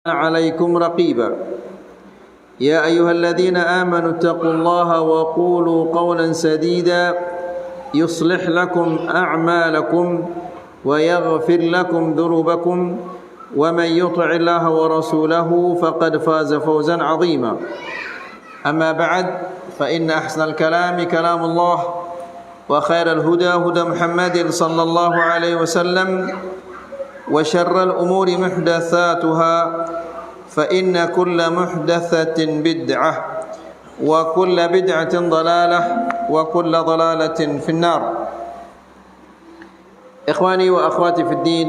عليكم رقيبا يا أيها الذين آمنوا اتقوا الله وقولوا قولا سديدا يصلح لكم أعمالكم ويغفر لكم ذنوبكم ومن يطع الله ورسوله فقد فاز فوزا عظيما أما بعد فإن أحسن الكلام كلام الله وخير الهدى هدى محمد صلى الله عليه وسلم وشر الأمور محدثاتها فإن كل محدثة بدعة وكل بدعة ضلالة وكل ضلالة في النار. Ikhwani wa akhwati fid din,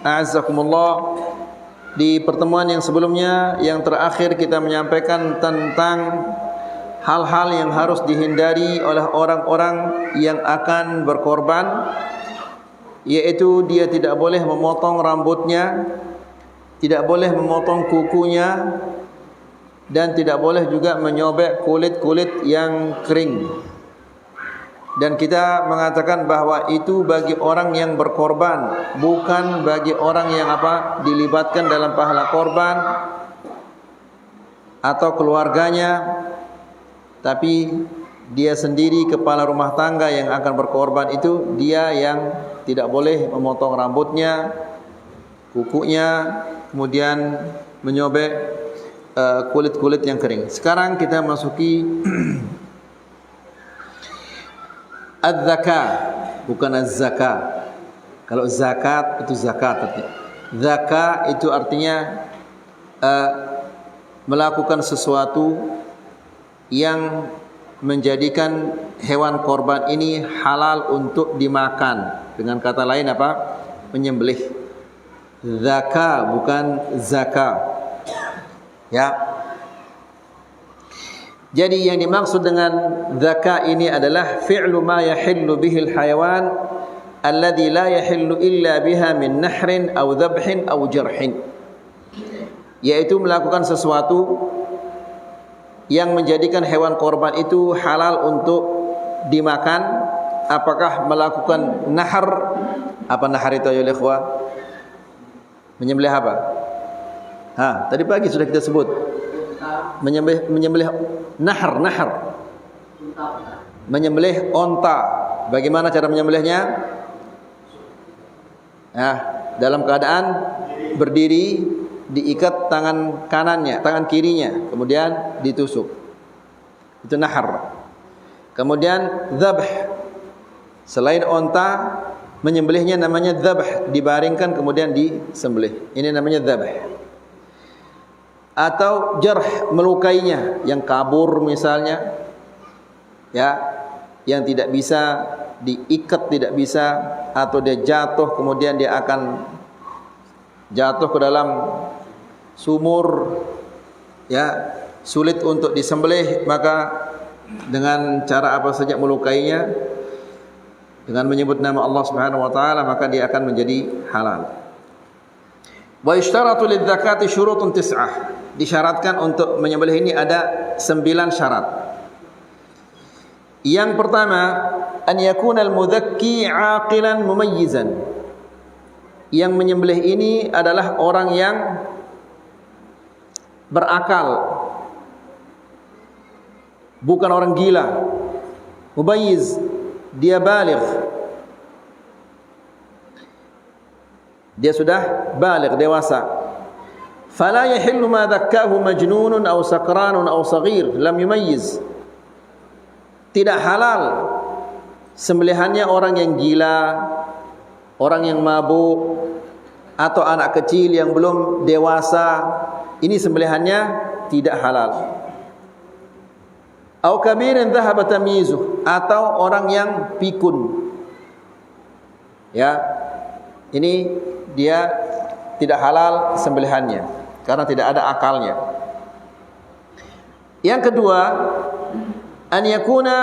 a'azzakumullah. Di pertemuan yang sebelumnya, yang terakhir kita menyampaikan tentang hal-hal yang harus dihindari oleh orang-orang yang akan berkorban, yaitu dia tidak boleh memotong rambutnya, tidak boleh memotong kukunya, dan tidak boleh juga menyobek kulit-kulit yang kering. Dan kita mengatakan bahwa itu bagi orang yang berkorban, bukan bagi orang yang dilibatkan dalam pahala korban atau keluarganya, tapi dia sendiri kepala rumah tangga yang akan berkorban itu dia yang tidak boleh memotong rambutnya, kukunya, kemudian menyobek kulit-kulit yang kering. Sekarang kita masuki az-zakah, bukan az-zakah. Kalau zakat itu zakat. Zakah itu artinya melakukan sesuatu yang menjadikan hewan korban ini halal untuk dimakan. Dengan kata lain menyembelih. Zakah bukan zakah. Ya. Jadi yang dimaksud dengan zakah ini adalah fi'lu ma yahillu bihil hayawan alladhi la yahillu illa biha min nahrin aw dhabhin aw jarhin. Yaitu melakukan sesuatu yang menjadikan hewan korban itu halal untuk dimakan. Apakah melakukan nahar? Apa nahar itu ya ikhwah? Menyembelih apa? Tadi pagi sudah kita sebut. Menyembelih nahar. Menyembelih onta. Bagaimana cara menyembelihnya? Dalam keadaan berdiri, diikat tangan kanannya, tangan kirinya, kemudian ditusuk. Itu nahar. Kemudian dzabh. Selain onta, menyembelihnya namanya dzabh, dibaringkan kemudian disembelih. Ini namanya dzabh. Atau jarh, melukainya, yang kabur misalnya, ya, yang tidak bisa diikat, tidak bisa, atau dia jatuh kemudian dia akan jatuh ke dalam sumur, ya, sulit untuk disembelih, maka dengan cara apa saja melukainya, dengan menyebut nama Allah Subhanahu wa taala, maka dia akan menjadi halal. Wa ishtaratu lidzakati syurutun tis'ah. Disyaratkan untuk menyembelih ini ada 9 syarat. Yang pertama, an yakuna al-mudzakki 'aqilan mumayyizan. Yang menyembelih ini adalah orang yang berakal, bukan orang gila. Mumayyiz, dia baligh, dia sudah baligh, dewasa. Fala yahillu ma dzakkahu majnunun aw sakranun aw saghir lam yumayyiz. Tidak halal sembelihannya orang yang gila, orang yang mabuk, atau anak kecil yang belum dewasa. Ini sembelihannya tidak halal. Au kabirin dhahaba tamyizuh, atau orang yang pikun. Ya. Ini dia tidak halal sembelihannya karena tidak ada akalnya. Yang kedua, an yakuna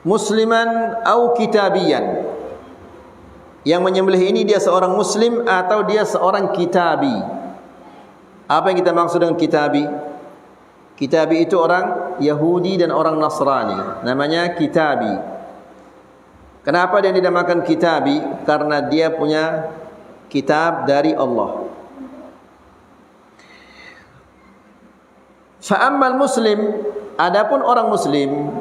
musliman au kitabiyan. Yang menyembelih ini dia seorang muslim atau dia seorang kitabi. Apa yang kita maksud dengan kitabi? Kitabi itu orang Yahudi dan orang Nasrani, namanya kitabi. Kenapa dia dinamakan kitabi? Karena dia punya kitab dari Allah. Fa ammal muslim, adapun orang muslim,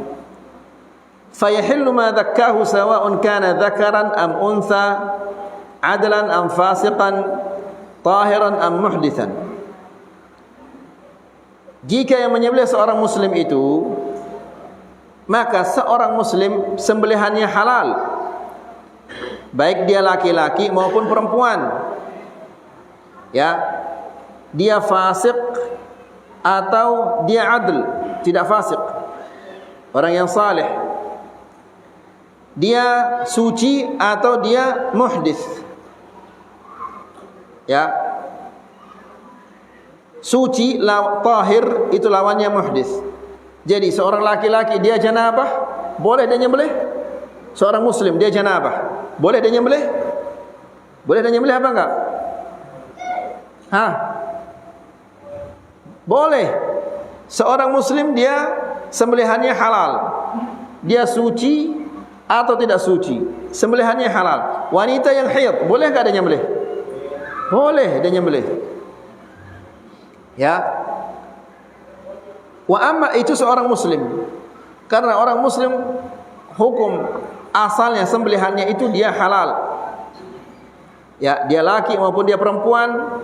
fayahillu ma dzakkahu sawa'un kana dzakaran am untha, adlan am fasiqan, tahiran am muhditsan. Jika yang menyembelih seorang muslim itu, maka seorang muslim sembelihannya halal, baik dia laki-laki maupun perempuan. Ya, dia fasik atau dia adl, tidak fasik, orang yang saleh. Dia suci atau dia muhdits. Ya, suci, tahir itu lawannya muhdits. Jadi seorang laki-laki dia janabah, boleh dia nyembelih. Seorang muslim dia janabah, boleh dia nyembelih? Boleh dia nyembelih apa enggak? Hah? Boleh. Seorang muslim dia sembelihannya halal. Dia suci atau tidak suci, sembelihannya halal. Wanita yang haid, boleh enggak dia nyembelih? Boleh dia nyembelih. Ya. Wa amma itu seorang muslim. Karena orang muslim hukum asalnya sembelihannya itu dia halal. Ya, dia laki maupun dia perempuan,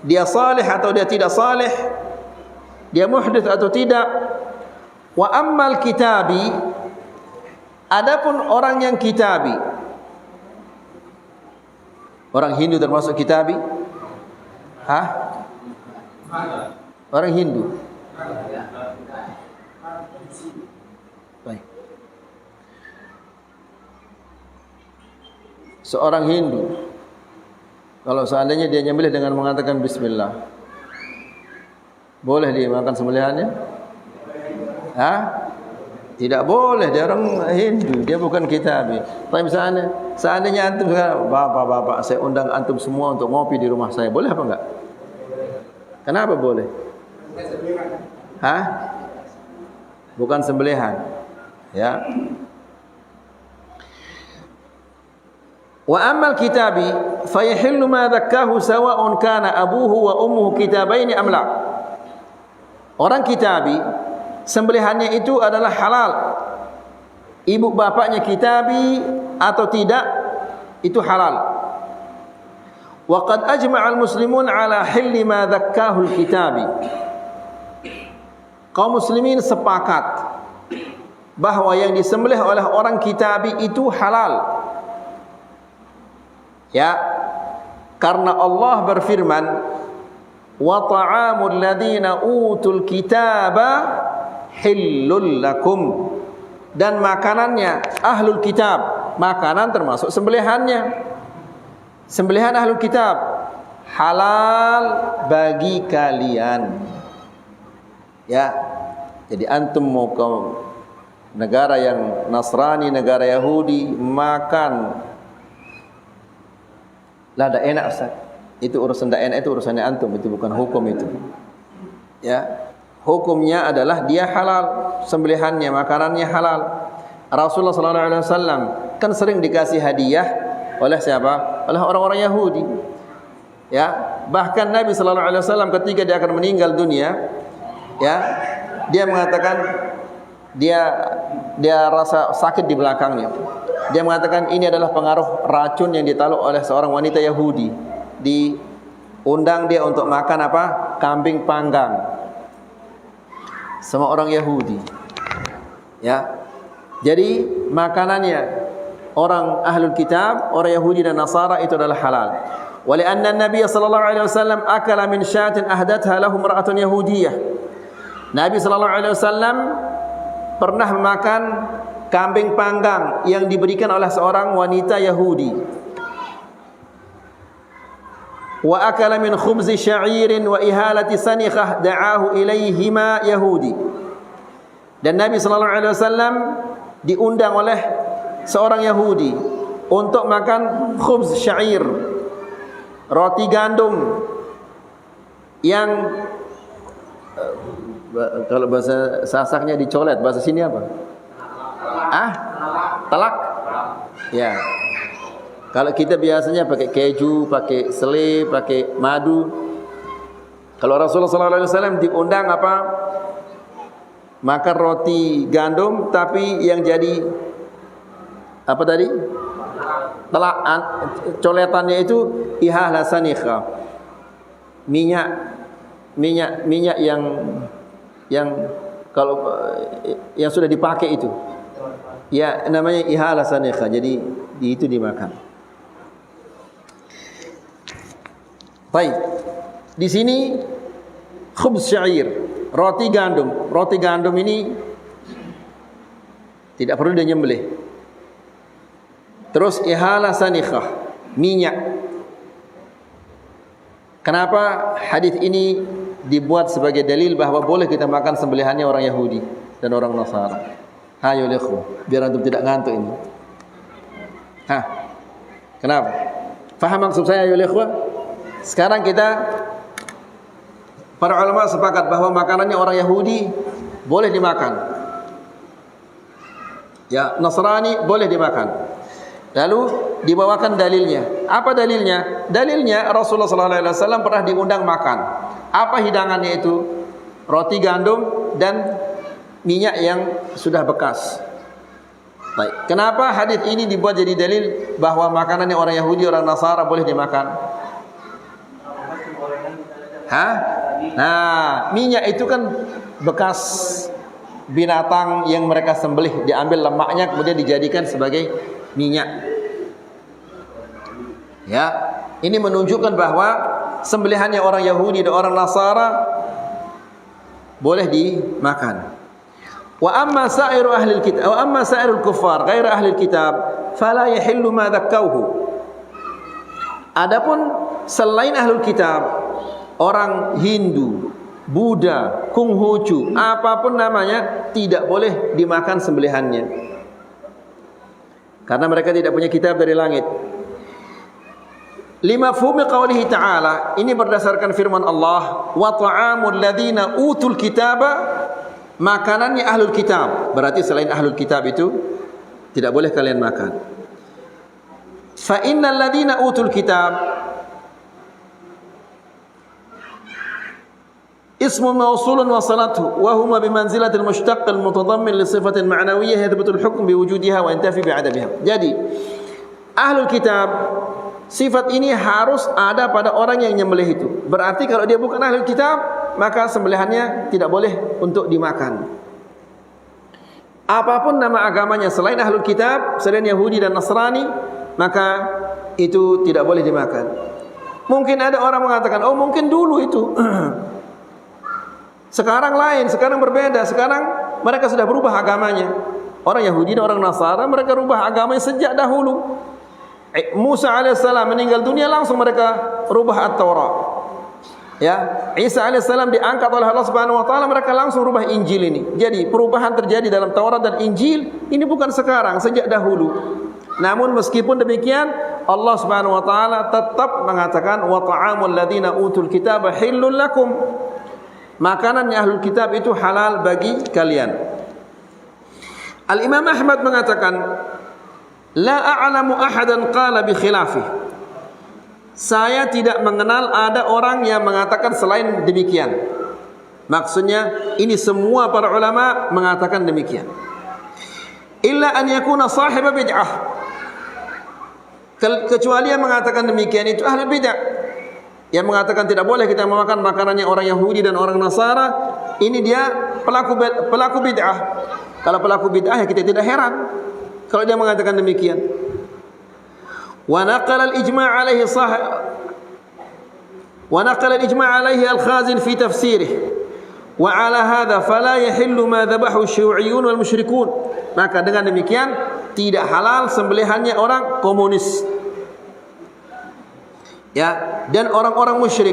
dia saleh atau dia tidak saleh, dia muhdits atau tidak. Wa ammal kitabi, adapun orang yang kitabi, orang Hindu termasuk kitabi? Hah? Orang Hindu. Baik. Seorang Hindu, kalau seandainya dia nyembelih dengan mengatakan bismillah, boleh dia makan sembelihannya? Hah? Tidak boleh, dia orang Hindu, dia bukan kitabi. Tapi seandainya antum, bapak-bapak, saya undang antum semua untuk ngopi di rumah saya, boleh apa enggak? Kenapa boleh? Hah? Bukan sembelihan. Ya. Wa ammal kitabi fayahillu ma dzakkahu sawa'un kana abuhu wa ummuhu kitabaini am la. Orang kitabi sembelihannya itu adalah halal. Ibu bapaknya kitabi atau tidak, itu halal. Wa qad ajma'a al-muslimun ala hilli ma dzakkahu al-kitabi. Kaum muslimin sepakat bahwa yang disembelih oleh orang kitabi itu halal. Ya, karena Allah berfirman, wa ta'amul ladzina utul kitaba hillul lakum, dan makanannya ahlul kitab, makanan termasuk sembelihannya. Sembelihan ahlul kitab halal bagi kalian. Ya, jadi antum mau ke negara yang Nasrani, negara Yahudi, makan lah dah enak Ustaz. Itu urusan dah enak, itu urusannya antum, itu bukan hukum itu. Ya, hukumnya adalah dia halal, sembelihannya, makanannya halal. Rasulullah sallallahu alaihi wasallam kan sering dikasih hadiah oleh siapa? Oleh orang-orang Yahudi. Ya, bahkan Nabi sallallahu alaihi wasallam ketika dia akan meninggal dunia, ya, dia mengatakan dia rasa sakit di belakangnya. Dia mengatakan ini adalah pengaruh racun yang ditaruh oleh seorang wanita Yahudi. Diundang dia untuk makan apa? Kambing panggang. Sama orang Yahudi. Ya. Jadi makanannya orang ahlul kitab, orang Yahudi dan Nasara itu adalah halal. Walianna Nabi sallallahu alaihi wasallam akala min syatin ahdatha lahu imra'atun yahudiyyah. Nabi sallallahu alaihi wasallam pernah memakan kambing panggang yang diberikan oleh seorang wanita Yahudi. Wa akala min khubzi sya'irin wa ihalati sanikhah da'ahu ilaihima Yahudi. Dan Nabi sallallahu alaihi wasallam diundang oleh seorang Yahudi untuk makan khubz syair, roti gandum yang kalau bahasa Sasaknya dicolet, bahasa sini apa? Telak. Ya. Kalau kita biasanya pakai keju, pakai selai, pakai madu. Kalau Rasulullah SAW diundang apa? Makan roti gandum, tapi yang jadi apa tadi? Coletannya itu ihalah sanikha. Minyak yang kalau yang sudah dipakai itu. Ya, namanya ihalah sanikha. Jadi itu dimakan. Baik. Di sini khubz syair, roti gandum. Roti gandum ini tidak perlu dinyembelih. Terus ihalah sanikhah, minyak. Kenapa hadis ini dibuat sebagai dalil bahwa boleh kita makan sembelihannya orang Yahudi dan orang Nasara? Hayo lekhu, biar antum tidak ngantuk ini. Kenapa? Faham maksud saya ayo lekhu? Sekarang kita para ulama sepakat bahwa makanannya orang Yahudi boleh dimakan. Ya, Nasrani boleh dimakan. Lalu dibawakan dalilnya. Apa dalilnya? Dalilnya Rasulullah SAW pernah diundang makan. Apa hidangannya itu? Roti gandum dan minyak yang sudah bekas. Baik. Kenapa hadis ini dibuat jadi dalil bahwa makanannya orang Yahudi, orang Nasara boleh dimakan? Nah, minyak itu kan bekas binatang yang mereka sembelih, diambil lemaknya kemudian dijadikan sebagai minyak. Ya, ini menunjukkan bahwa sembelihannya orang Yahudi dan orang Nasara boleh dimakan. Wa amma sa'iru ahli kitab, wa amma sa'irul kuffar ghair ahli kitab, fala yahillu ma dhakkauhu. Adapun selain ahlul kitab, orang Hindu, Buddha, Konghucu, apapun namanya, tidak boleh dimakan sembelihannya. Karena mereka tidak punya kitab dari langit. Lima fumi qawlihi ta'ala, ini berdasarkan firman Allah, wa ta'amul ladhina utul kitaba, makanannya ahlul kitab. Berarti selain ahlul kitab itu tidak boleh kalian makan. Fa innal ladhina utul kitab اسم موصول وصلته وهما بمنزلة المشتق المتضمن لصفة معنوية يثبت الحكم بوجودها وينتفي بعدمها. Jadi ahlul kitab, sifat ini harus ada pada orang yang nyembelih itu. Berarti kalau dia bukan ahlul kitab, maka sembelihannya tidak boleh untuk dimakan. Apapun nama agamanya selain ahlul kitab, selain Yahudi dan Nasrani, maka itu tidak boleh dimakan. Mungkin ada orang mengatakan, oh mungkin dulu itu sekarang lain, sekarang berbeda. Sekarang mereka sudah berubah agamanya. Orang Yahudi dan orang Nasara, mereka berubah agamanya sejak dahulu. Musa alaihissalam meninggal dunia, langsung mereka rubah At-Taurat. Ya, Isa alaihissalam diangkat oleh Allah Subhanahu wa taala, mereka langsung rubah Injil ini. Jadi perubahan terjadi dalam Taurat dan Injil ini bukan sekarang, sejak dahulu. Namun meskipun demikian, Allah Subhanahu wa taala tetap mengatakan wa ta'amul ladzina utul kitaba hillul lakum. Makanannya ahlul kitab itu halal bagi kalian. Al-Imam Ahmad mengatakan, la a'lamu ahadan qala bi khilafih. Saya tidak mengenal ada orang yang mengatakan selain demikian. Maksudnya ini semua para ulama mengatakan demikian. Illa an yakuna sahib bid'ah. Kecuali yang mengatakan demikian itu ahli bid'ah. Yang mengatakan tidak boleh kita memakan makanannya orang Yahudi dan orang Nasara, ini dia pelaku bid'ah. Kalau pelaku bid'ah ya kita tidak heran kalau dia mengatakan demikian. Wa naqala al-ijma' alaihi al-Khazin fi tafsirih. Wa ala hadha fala yahillu ma dhabahu asy-syu'iyyun wal musyrikun. Maka dengan demikian tidak halal sembelihannya orang komunis. Ya, dan orang-orang musyrik,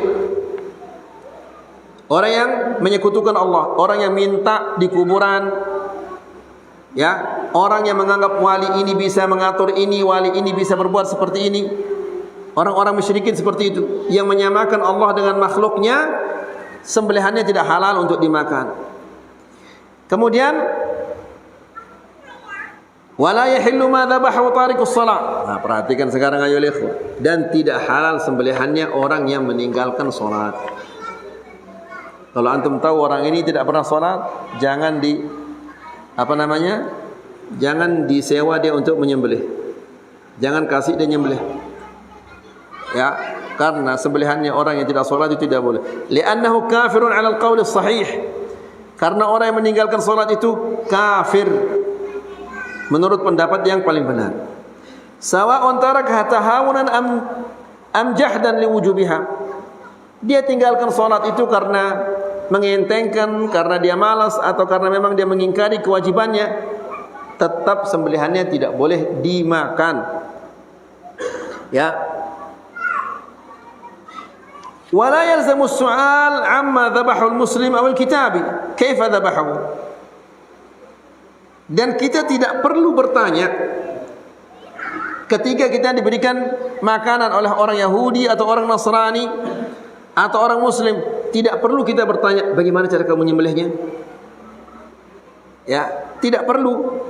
orang yang menyekutukan Allah, orang yang minta di kuburan, ya, orang yang menganggap wali ini bisa mengatur ini, wali ini bisa berbuat seperti ini. Orang-orang musyrikin seperti itu, yang menyamakan Allah dengan makhluknya, sembelihannya tidak halal untuk dimakan. Kemudian wala yahillu ma dhabahu tarikus shalah. Nah, perhatikan sekarang ayo lihat. Dan tidak halal sembelihannya orang yang meninggalkan salat. Kalau antum tahu orang ini tidak pernah sholat, jangan jangan disewa dia untuk menyembelih. Jangan kasih dia nyembelih. Ya, karena sembelihannya orang yang tidak sholat itu tidak boleh. Li'annahu kafirun 'ala al-qaul as-sahih. Karena orang yang meninggalkan sholat itu kafir menurut pendapat yang paling benar. Sawa'un taraka tahawunan am jahdan liwujubiha. Dia tinggalkan sholat itu karena mengentengkan, karena dia malas, atau karena memang dia mengingkari kewajibannya, tetap sembelihannya tidak boleh dimakan. Ya. Wala yalzamu as-su'al 'amma dhabahu al-muslim aw al-kitabi, kaifa dhabahu. Dan kita tidak perlu bertanya ketika kita diberikan makanan oleh orang Yahudi atau orang Nasrani atau orang Muslim, tidak perlu kita bertanya bagaimana cara kamu menyembelihnya. Ya, tidak perlu.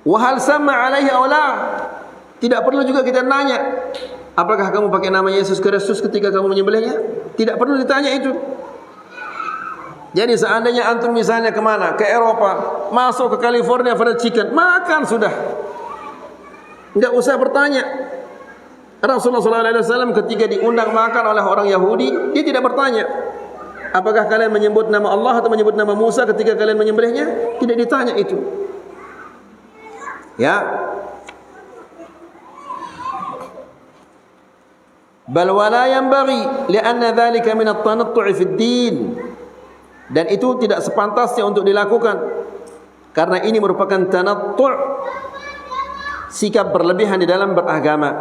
Wa hal sama alaihi aw la. Tidak perlu juga kita nanya, apakah kamu pakai nama Yesus Kristus ketika kamu menyembelihnya? Tidak perlu ditanya itu. Jadi seandainya antum misalnya kemana? Ke Eropa, masuk ke California fried chicken, makan sudah. Tidak usah bertanya. Rasulullah SAW ketika diundang makan oleh orang Yahudi, dia tidak bertanya, apakah kalian menyebut nama Allah atau menyebut nama Musa ketika kalian menyembelihnya? Tidak ditanya itu. Ya. Bal wala yanbaghi li'anna dhalika min at-tanattu' fi ad-din. Dan itu tidak sepantasnya untuk dilakukan karena ini merupakan tanattu', sikap berlebihan di dalam beragama.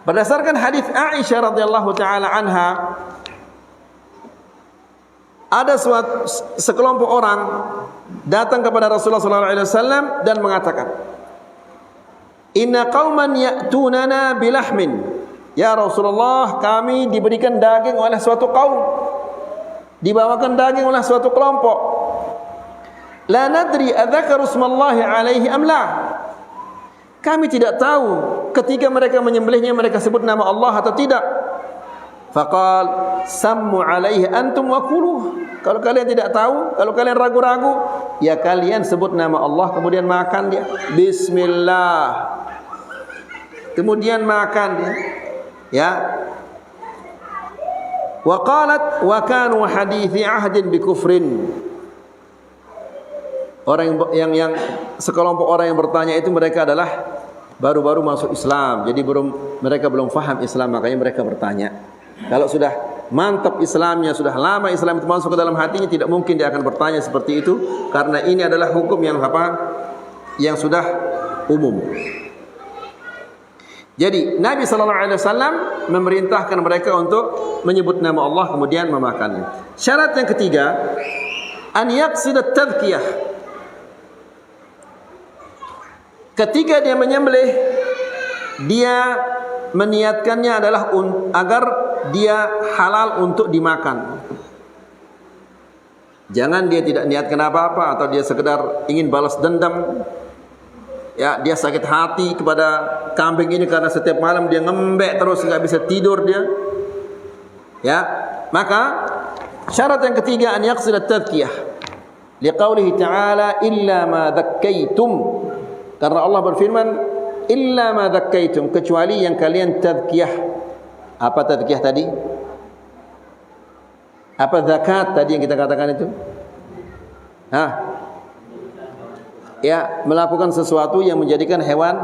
Berdasarkan hadis Aisyah radhiyallahu taala anha, ada sekelompok orang datang kepada Rasulullah sallallahu alaihi wasallam dan mengatakan, "Inna qauman ya'tunana bilahmin." Ya Rasulullah, kami diberikan daging oleh suatu kaum, dibawakan daging oleh suatu kelompok. La nadri adzakaru smallahi alaihi am la. Kami tidak tahu ketika mereka menyembelihnya mereka sebut nama Allah atau tidak. Faqal sammu alaihi antum wa kuluh. Kalau kalian tidak tahu, kalau kalian ragu-ragu, ya kalian sebut nama Allah kemudian makan dia. Bismillah. Kemudian makan dia. Ya. Wa qalat wa kanu hadithi ahdin bi kufrin. Orang yang sekelompok orang yang bertanya itu mereka adalah baru-baru masuk Islam. Jadi mereka belum faham Islam, makanya mereka bertanya. Kalau sudah mantap Islamnya, sudah lama Islam itu masuk ke dalam hatinya, tidak mungkin dia akan bertanya seperti itu karena ini adalah hukum yang yang sudah umum. Jadi Nabi SAW memerintahkan mereka untuk menyebut nama Allah kemudian memakannya. Syarat yang ketiga, an yaqsid at-tadhkiyah. Ketika dia menyembelih, dia meniatkannya adalah agar dia halal untuk dimakan. Jangan dia tidak niatkan apa-apa atau dia sekedar ingin balas dendam. Ya, dia sakit hati kepada kambing ini karena setiap malam dia ngembek terus nggak bisa tidur dia. Ya, maka syarat yang ketiga an yaqsid at-tadhkiyah. Liqaulihi ta'ala illa ma dhakkaitum. Karena Allah berfirman illa ma dhakkaitum, kecuali yang kalian tadhkiyah. Apa tadhkiyah tadi? Apa zakat tadi yang kita katakan itu? Ya, melakukan sesuatu yang menjadikan hewan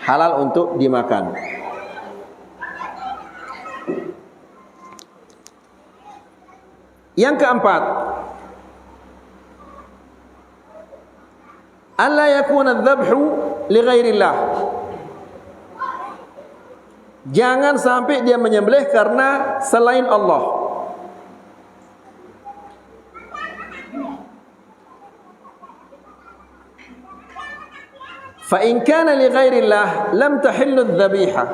halal untuk dimakan. Yang keempat, alla yakuna adh-dhabhu li ghairillah. Jangan sampai dia menyembelih karena selain Allah. Fa in kana li ghairillah lam tahillu adh-dhabiha.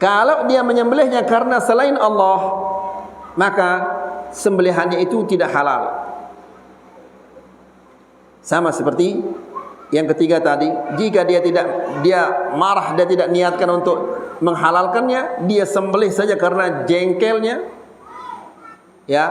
Kalau dia menyembelihnya karena selain Allah, maka sembelihannya itu tidak halal. Sama seperti yang ketiga tadi, jika dia marah, dia tidak niatkan untuk menghalalkannya, dia sembelih saja karena jengkelnya, ya.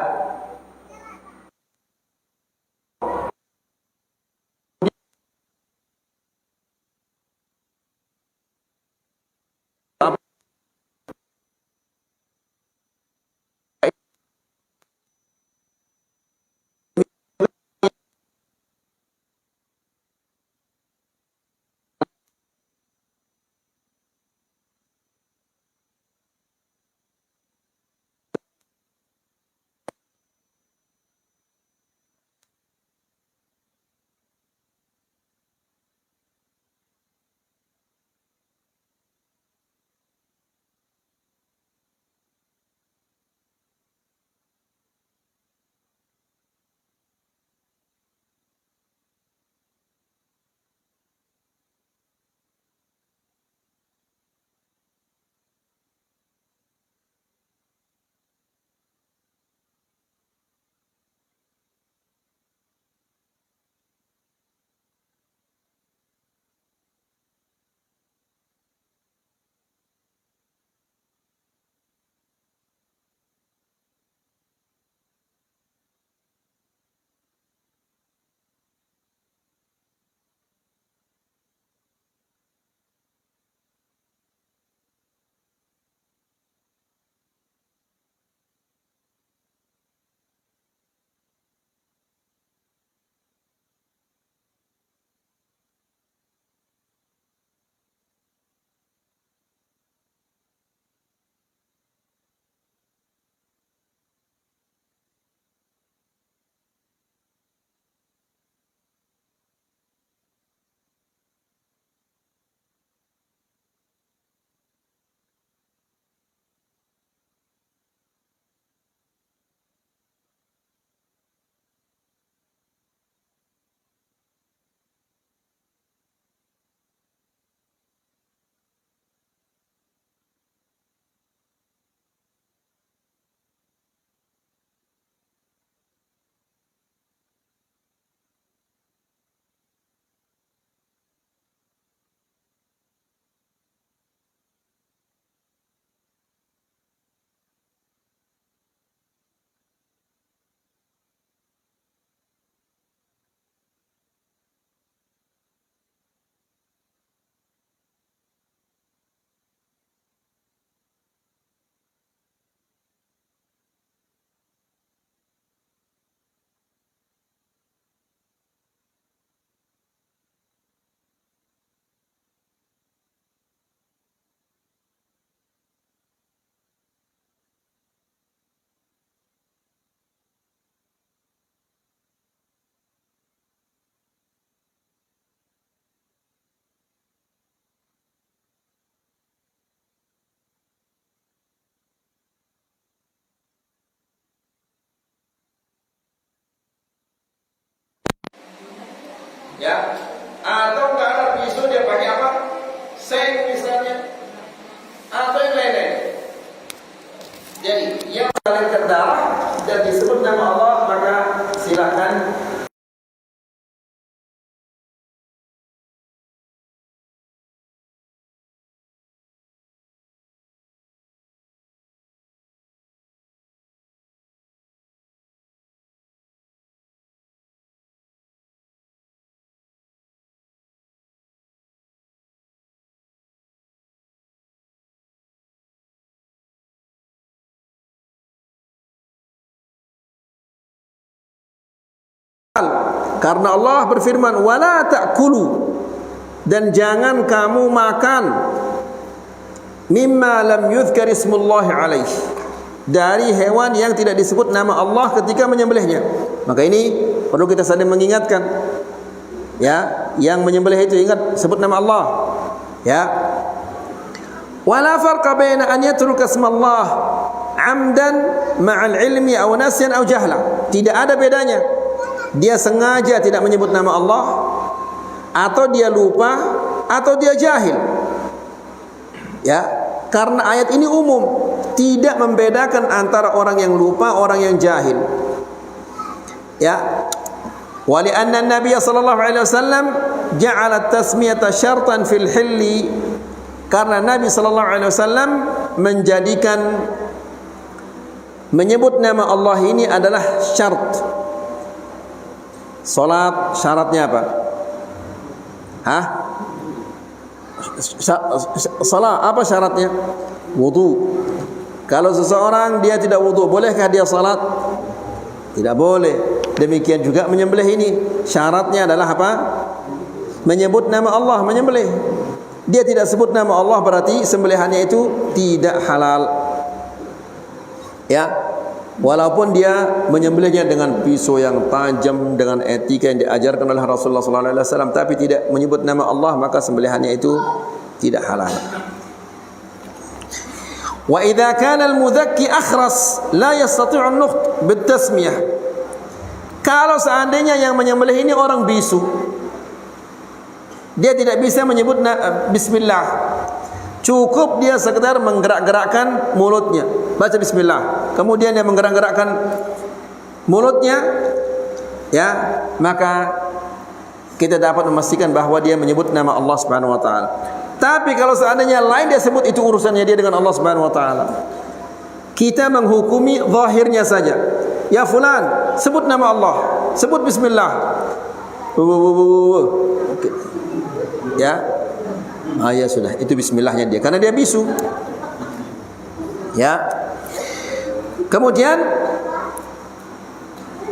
Ya, atau kalau pisau dia pakai apa? Seng misalnya, atau yang lain-lain. Jadi yang mengalirkan darah dan disebut nama Allah, maka silakan. Karena Allah berfirman, wala ta'kulu, dan jangan kamu makan mimma lam yuzkar ismullahi alaih, dari hewan yang tidak disebut nama Allah ketika menyembelihnya. Maka ini perlu kita saling mengingatkan, ya, yang menyembelih itu ingat sebut nama Allah, ya. Wala farqa baina an yatruka ismallah amdan ma'al ilmi aw nasyan aw jahla. Tidak ada bedanya dia sengaja tidak menyebut nama Allah, atau dia lupa, atau dia jahil. Ya, karena ayat ini umum, tidak membedakan antara orang yang lupa, orang yang jahil. Ya, wa li anna an-nabiy sallallahu alaihi wasallam ja'ala at-tasmiyata syartan fil hilli Karena Nabi sallallahu alaihi wasallam menjadikan menyebut nama Allah ini adalah syarat. Salat syaratnya apa? Salat apa syaratnya? Wudu. Kalau seseorang dia tidak wudu, bolehkah dia salat? Tidak boleh. Demikian juga menyembelih ini, syaratnya adalah apa? Menyebut nama Allah, menyembelih. Dia tidak sebut nama Allah, berarti sembelihannya itu tidak halal. Ya, walaupun dia menyembelihnya dengan pisau yang tajam, dengan etika yang diajarkan oleh Rasulullah sallallahu alaihi wasallam, tapi tidak menyebut nama Allah, maka sembelihannya itu tidak halal. Wa idza kana al-mudzakki akhras la yastati'u an-nutq bit-tasmiyah. Kalau seandainya yang menyembelih ini orang bisu, dia tidak bisa menyebut bismillah. Cukup dia sekedar menggerak-gerakkan mulutnya, baca bismillah. Kemudian dia menggerak-gerakkan mulutnya, ya, maka kita dapat memastikan bahwa dia menyebut nama Allah Subhanahu wa taala. Tapi kalau seandainya lain dia sebut, itu urusannya dia dengan Allah Subhanahu wa taala. Kita menghukumi zahirnya saja. Ya fulan, sebut nama Allah, sebut bismillah. Okay. Ya. Ya sudah, itu bismillahnya dia karena dia bisu. Ya. Kemudian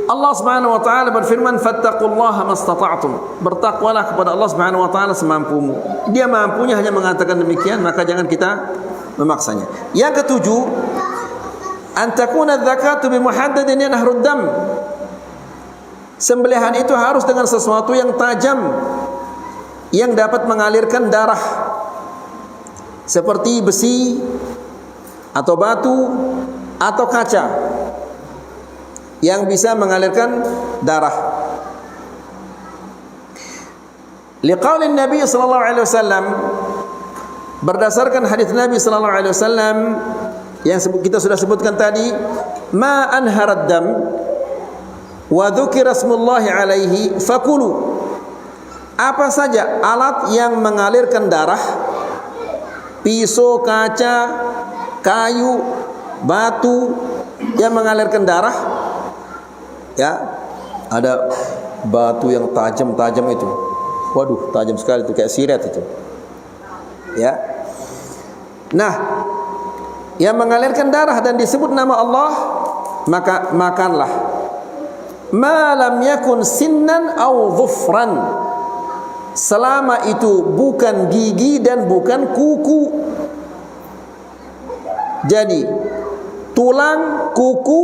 Allah Subhanahu wa taala berfirman, "Fattaqullaha mastata'tum." Bertakwalah kepada Allah Subhanahu wa taala semampumu. Dia mampunya hanya mengatakan demikian, maka jangan kita memaksanya. Yang ketujuh, an takuna dzakatu bi muhaddadin yanhrud dam. Sembelihan itu harus dengan sesuatu yang tajam yang dapat mengalirkan darah, seperti besi atau batu atau kaca yang bisa mengalirkan darah. Liqaulin Nabi sallallahu alaihi wasallam, berdasarkan hadis Nabi sallallahu alaihi wasallam yang kita sudah sebutkan tadi, ma anharad dam wa dzukira smullahi alaihi fakulu. Apa saja alat yang mengalirkan darah, pisau, kaca, kayu, batu yang mengalirkan darah, ya, ada batu yang tajam-tajam itu, waduh, tajam sekali itu, kayak silet itu, ya. Nah, yang mengalirkan darah dan disebut nama Allah, maka makanlah. Ma lam yakun sinnan aw dhufran, selama itu bukan gigi dan bukan kuku. Jadi tulang, kuku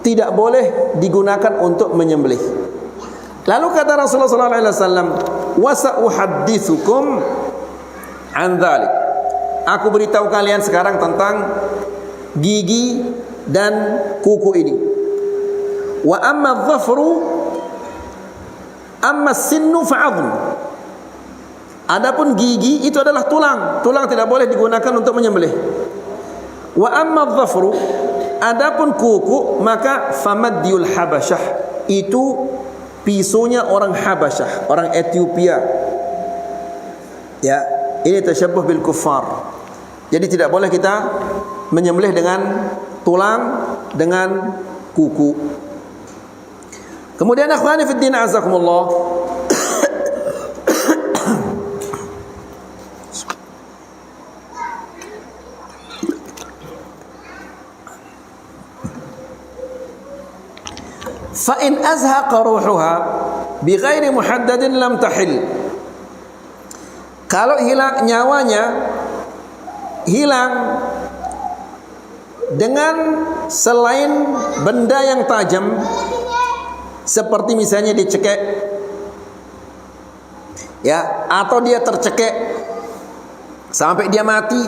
tidak boleh digunakan untuk menyembelih. Lalu kata Rasulullah sallallahu alaihi wasallam, "Wa sa'uhadditsukum an dzalik." Aku beritahu kalian sekarang tentang gigi dan kuku ini. Wa amma dhafru amma sinnu fa'adhm. Adapun gigi itu adalah tulang. Tulang tidak boleh digunakan untuk menyembelih. Wa amma dhafru, adapun kuku, maka famadyul habasyah, itu pisaunya orang Habasyah, orang Ethiopia. Ya, ini tasyabbuh bil kuffar. Jadi tidak boleh kita menyembelih dengan tulang, dengan kuku. Kemudian akhwani fid din azakumullah, fa in azhaqa ruhuha bighairi muhaddadin lam tahil. Kalau hilang nyawanya, hilang dengan selain benda yang tajam, seperti misalnya dicekek, ya, atau dia tercekek sampai dia mati,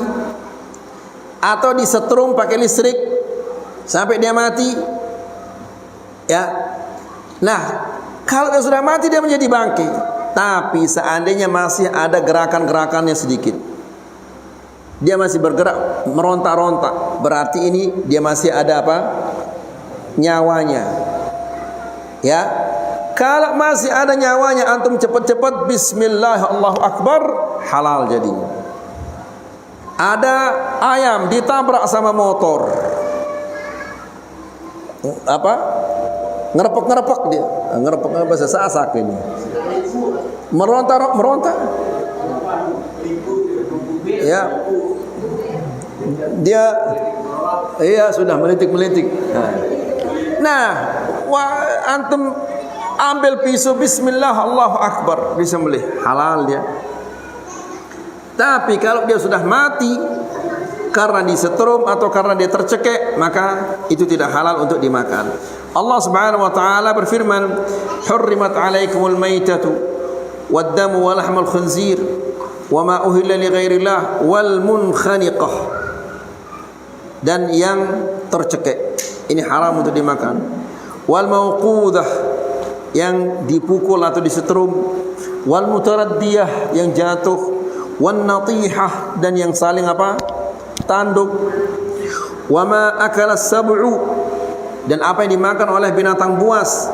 atau disetrum pakai listrik sampai dia mati, ya. Nah, kalau dia sudah mati dia menjadi bangkai. Tapi seandainya masih ada gerakan-gerakannya sedikit, dia masih bergerak, meronta-ronta, berarti ini dia masih ada apa? Nyawanya. Ya. Kalau masih ada nyawanya, antum cepat-cepat bismillah Allahu akbar, halal jadinya. Ada ayam ditabrak sama motor. Apa? Ngerepek-ngerepek dia. Ngerepek bahasa sasak ini. Meronta. Ya. Dia sudah melitik-melitik. Nah, antum ambil pisau, bismillah, Allahu Akbar, disembelih, halal dia. Tapi kalau dia sudah mati karena disetrum atau karena dia tercekek, maka itu tidak halal untuk dimakan. Allah Subhanahu wa taala berfirman, "Hurrimat 'alaikumul maitatu wad-damu wa lahmul khinzir wa ma uhilla li ghairillah wal munkhaniqah." Dan yang tercekek ini haram untuk dimakan. Wal mauqudah, yang dipukul atau disetrum. Wal mutaraddiyah, yang jatuh. Wan natihah, dan yang saling apa? Tanduk. Wa ma akala sab'u, dan apa yang dimakan oleh binatang buas.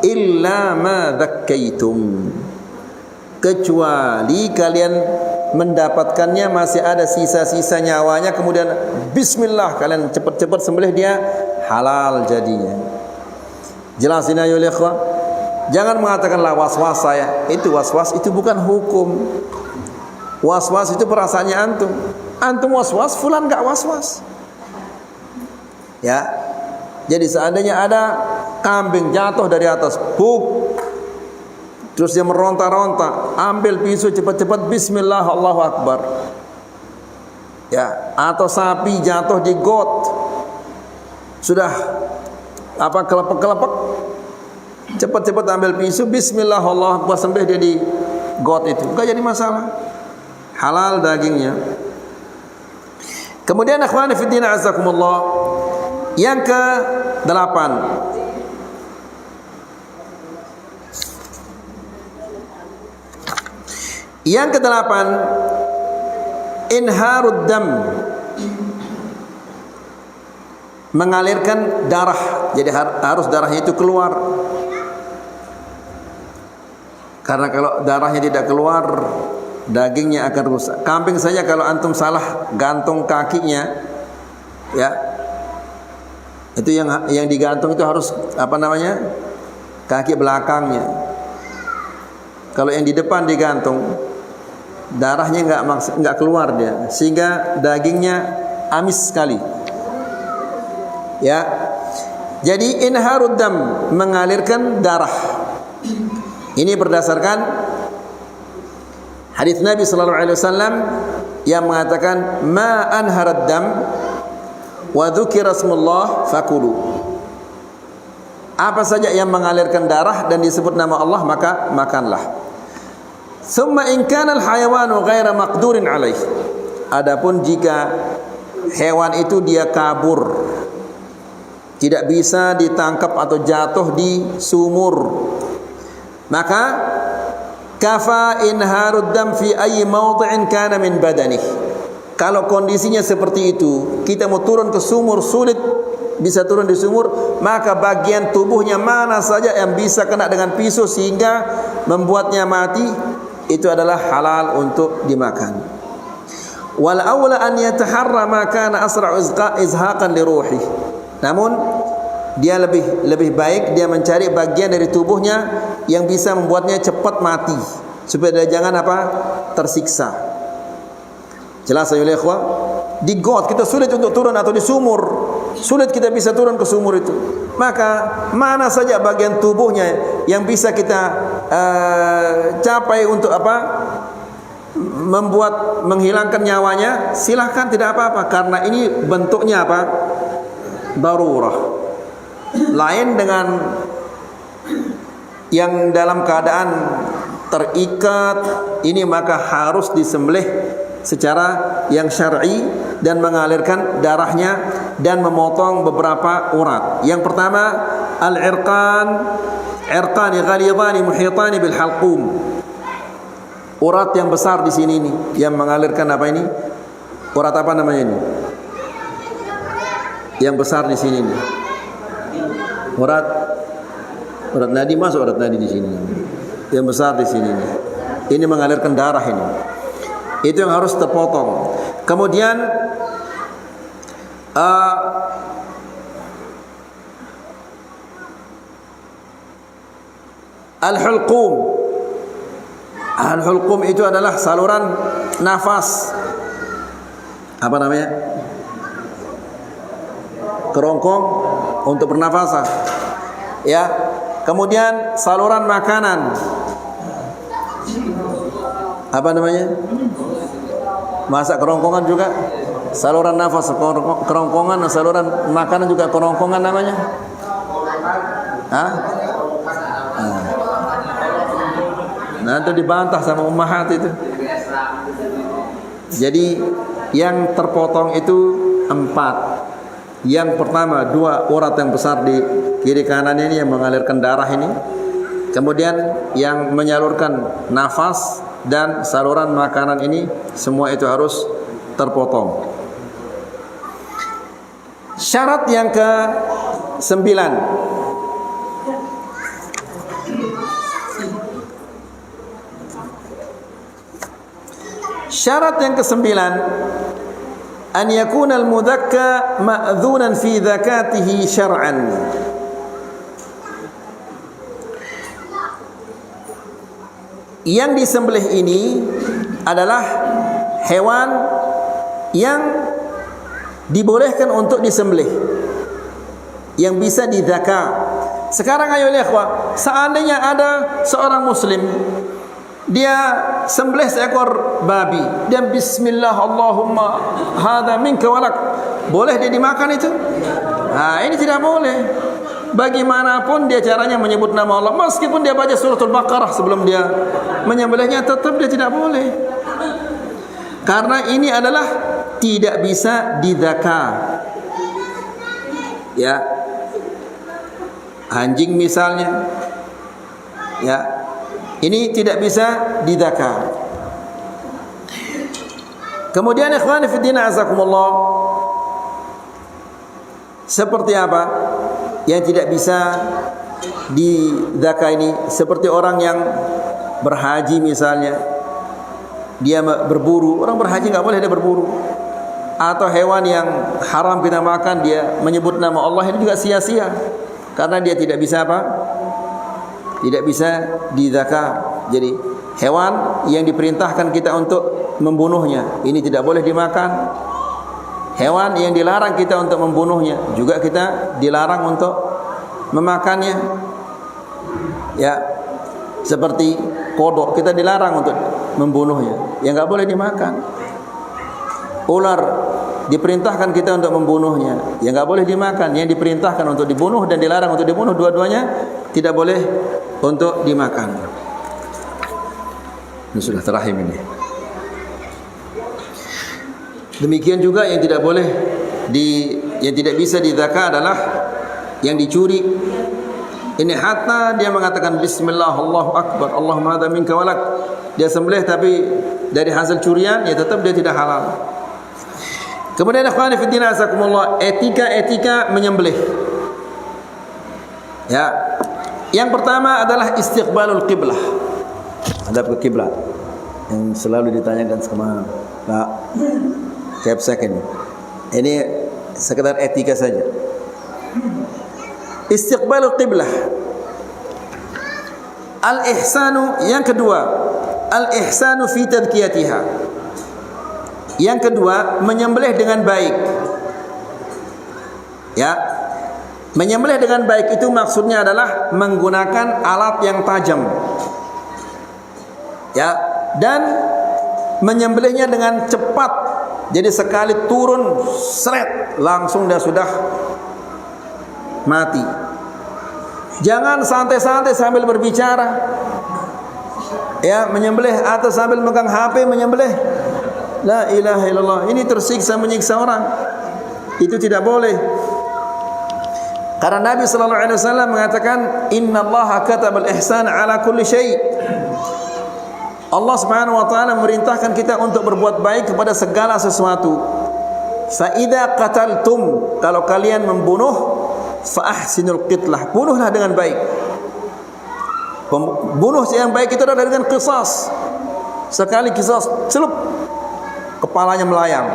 Illa ma dhakkaitum, kecuali kalian mendapatkannya masih ada sisa-sisa nyawanya, kemudian bismillah kalian cepat-cepat sembelih, dia halal jadinya. Jelas ini ayo ikhwah. Jangan mengatakanlah was-was saya. Itu was-was itu bukan hukum. Was-was itu perasaannya antum. Antum was-was, fulan enggak was-was. Ya. Jadi seandainya ada kambing jatuh dari atas, terus dia meronta-ronta, ambil pisau cepat-cepat, bismillah, Allahu Akbar. Ya, atau sapi jatuh di got, sudah kelepek-kelepek, cepat-cepat ambil pisau, bismillah, Allahu Akbar, sampai dia di got itu, enggak jadi masalah, halal dagingnya. Kemudian akhwani fi din azakumullah, yang ke-8, inharud dam, mengalirkan darah. Jadi harus darahnya itu keluar. Karena kalau darahnya tidak keluar, dagingnya akan rusak. Kambing saja kalau antum salah gantung kakinya, ya, itu yang digantung itu harus kaki belakangnya. Kalau yang di depan digantung, darahnya enggak keluar dia, sehingga dagingnya amis sekali. Ya. Jadi inharud dam, mengalirkan darah. Ini berdasarkan hadis Nabi sallallahu alaihi wasallam yang mengatakan ma anharad dam wa dzukira smullah fakulu. Apa saja yang mengalirkan darah dan disebut nama Allah, maka makanlah. Summa in kana al-hayawanu ghaira maqdurin alaih. Adapun jika hewan itu dia kabur, tidak bisa ditangkap atau jatuh di sumur, maka kafa inharud dam fi ayyi mawdi'in kana min badanih. Kalau kondisinya seperti itu, kita mau turun ke sumur sulit bisa turun di sumur, maka bagian tubuhnya mana saja yang bisa kena dengan pisau sehingga membuatnya mati, itu adalah halal untuk dimakan. Wal aula an yataharra ma kana asra'u izhaqan li ruhi. Namun dia lebih baik dia mencari bagian dari tubuhnya yang bisa membuatnya cepat mati, supaya dia jangan tersiksa. Jelas ya ikhwah? Di got kita sulit untuk turun, atau di sumur sulit kita bisa turun ke sumur itu. Maka mana saja bagian tubuhnya yang bisa kita capai untuk menghilangkan nyawanya, silahkan, tidak apa-apa, karena ini bentuknya darurah. Lain dengan yang dalam keadaan terikat, ini maka harus disembelih secara yang syar'i dan mengalirkan darahnya dan memotong beberapa urat. Yang pertama, irqani ghalidhani muhitani bil halqum. Urat yang besar di sini nih yang mengalirkan ini? Urat apa namanya ini? Yang besar di sini nih. Urat nadi, masuk urat nadi di sini. Yang besar di sini nih. Ini mengalirkan darah ini. Itu yang harus terpotong. Kemudian al-hulqum. Al-hulqum itu adalah saluran nafas. Apa namanya? Kerongkong untuk pernafasan. Ya. Kemudian saluran makanan. Apa namanya? Masa kerongkongan juga saluran nafas, kerongkongan, saluran makanan juga kerongkongan namanya. Hah? Nah, itu dibantah sama ummahat itu. Jadi yang terpotong itu 4. Yang pertama 2 urat yang besar di kiri kanan ini yang mengalirkan darah ini. Kemudian yang menyalurkan nafas dan saluran makanan ini semua itu harus terpotong. Syarat yang ke-9. Syarat yang ke-9, an yakuna al-mudhakka ma'dhunan fi zakatihi syar'an. Yang disembelih ini adalah hewan yang dibolehkan untuk disembelih, yang bisa dizaka. Sekarang ayo lihat, seandainya ada seorang muslim, dia sembelih seekor babi, dia bismillah Allahumma hadza minka walak, boleh dia dimakan itu? Nah, ini tidak boleh. Bagaimanapun dia caranya menyebut nama Allah, meskipun dia baca suratul Baqarah sebelum dia menyembelihnya, tetap dia tidak boleh. Karena ini adalah tidak bisa dizaka. Ya. Anjing misalnya. Ya. Ini tidak bisa dizaka. Kemudian ikhwani fi din azakumullah, seperti apa yang tidak bisa dizaka ini? Seperti orang yang berhaji misalnya, dia berburu. Orang berhaji nggak boleh dia berburu. Atau hewan yang haram kita makan, dia menyebut nama Allah, ini juga sia-sia, karena dia tidak bisa apa? Tidak bisa dizaka. Jadi hewan yang diperintahkan kita untuk membunuhnya, ini tidak boleh dimakan. Hewan yang dilarang kita untuk membunuhnya, juga kita dilarang untuk memakannya. Ya, seperti kodok, kita dilarang untuk membunuhnya, yang nggak boleh dimakan. Ular diperintahkan kita untuk membunuhnya, yang nggak boleh dimakan. Yang diperintahkan untuk dibunuh dan dilarang untuk dibunuh, dua-duanya tidak boleh untuk dimakan. Ini sudah terahim ini. Demikian juga yang tidak boleh yang tidak bisa dizaka adalah yang dicuri. Ini hatta dia mengatakan bismillah Allahu akbar Allahumma hadza minka walak, dia sembelih tapi dari hasil curian, ya tetap dia tidak halal. Kemudian ikhwani fi din azakumullah, etika menyembelih. Ya. Yang pertama adalah istiqbalul qiblah. Hadap ke kiblat. Yang selalu ditanyakan sama Pak Capsek ini. Ini sekedar etika saja. Istiqbalul qiblah. Al-ihsanu, yang kedua, al-ihsanu fi tadkiyatiha. Yang kedua, menyembelih dengan baik. Ya. Menyembelih dengan baik itu maksudnya adalah menggunakan alat yang tajam. Ya, dan menyembelihnya dengan cepat. Jadi sekali turun seret, langsung dia sudah mati. Jangan santai-santai sambil berbicara. Ya, menyembelih atau sambil megang HP menyembelih. La ilaha illallah. Ini tersiksa menyiksa orang. Itu tidak boleh. Karena Nabi sallallahu alaihi wasallam mengatakan, "Innallaha katabal ihsan ala kulli syai'." Allah Subhanahu wa taala memerintahkan kita untuk berbuat baik kepada segala sesuatu. Fa idza qataltum, kalau kalian membunuh, fa ahsinul qitlah, bunuhlah dengan baik. Bunuh yang baik itu adalah dengan qisas. Sekali qisas, celup. kepalanya melayang.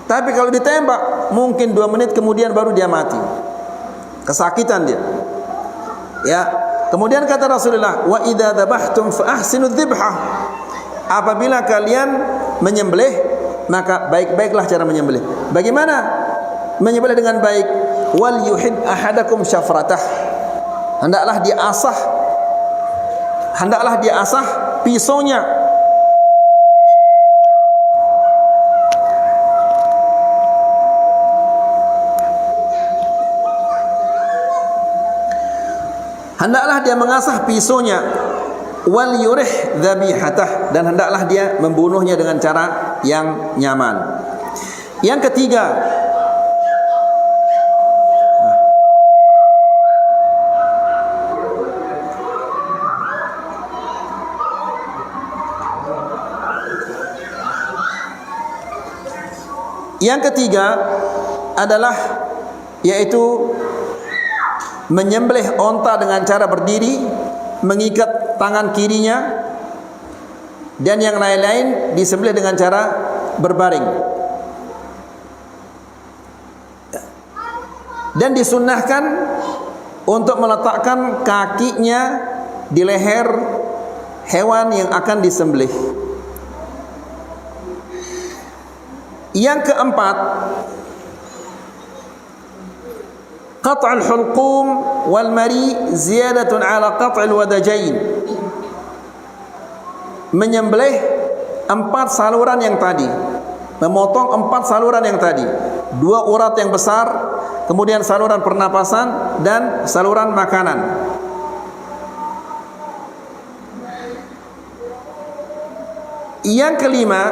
Tapi kalau ditembak, mungkin 2 menit kemudian baru dia mati. Kesakitan dia. Ya. Kemudian kata Rasulullah, wa idza dzabhtum fa ahsinu dzibhah. Apabila kalian menyembelih, maka baik-baiklah cara menyembelih. Bagaimana menyembelih dengan baik? Wal yuhid ahadakum syafratah. Hendaklah dia asah pisaunya. Hendaklah dia mengasah pisaunya. Wal yurih dhabihatah, dan hendaklah dia membunuhnya dengan cara yang nyaman. Yang ketiga, adalah yaitu menyembelih onta dengan cara berdiri, mengikat tangan kirinya, dan yang lain-lain disembelih dengan cara berbaring. Dan disunnahkan untuk meletakkan kakinya di leher hewan yang akan disembelih. Yang keempat, qat'ul hulqum wal mari ziyadatun ala qat'il wadajain. Menyembelih 4 saluran yang tadi, memotong 4 saluran yang tadi, 2 urat yang besar, kemudian saluran pernapasan dan saluran makanan. Yang kelima,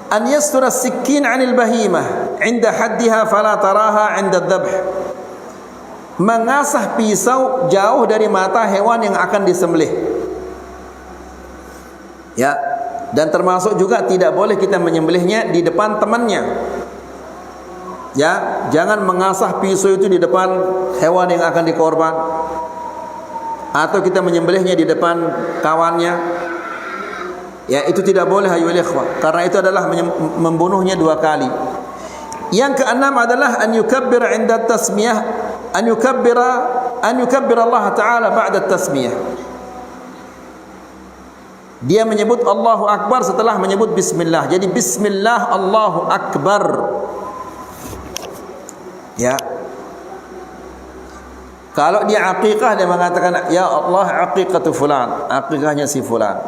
an yastura as-sikkin 'anil bahimah 'inda haddiha fala taraha 'inda adh-dhabh. Mengasah pisau jauh dari mata hewan yang akan disembelih. Ya, dan termasuk juga tidak boleh kita menyembelihnya di depan temannya. Ya, jangan mengasah pisau itu di depan hewan yang akan dikorban, atau kita menyembelihnya di depan kawannya. Ya, itu tidak boleh ayyuhal ikhwah, karena itu adalah membunuhnya 2 kali. Yang keenam adalah an yukabbira 'inda tasmiyah, an yukabbira Allah Ta'ala ba'da tasmiyah. Dia menyebut Allahu Akbar setelah menyebut bismillah. Jadi bismillah Allahu Akbar. Ya. Kalau dia aqiqah, dia mengatakan ya Allah aqiqatu fulan, aqiqahnya si fulan.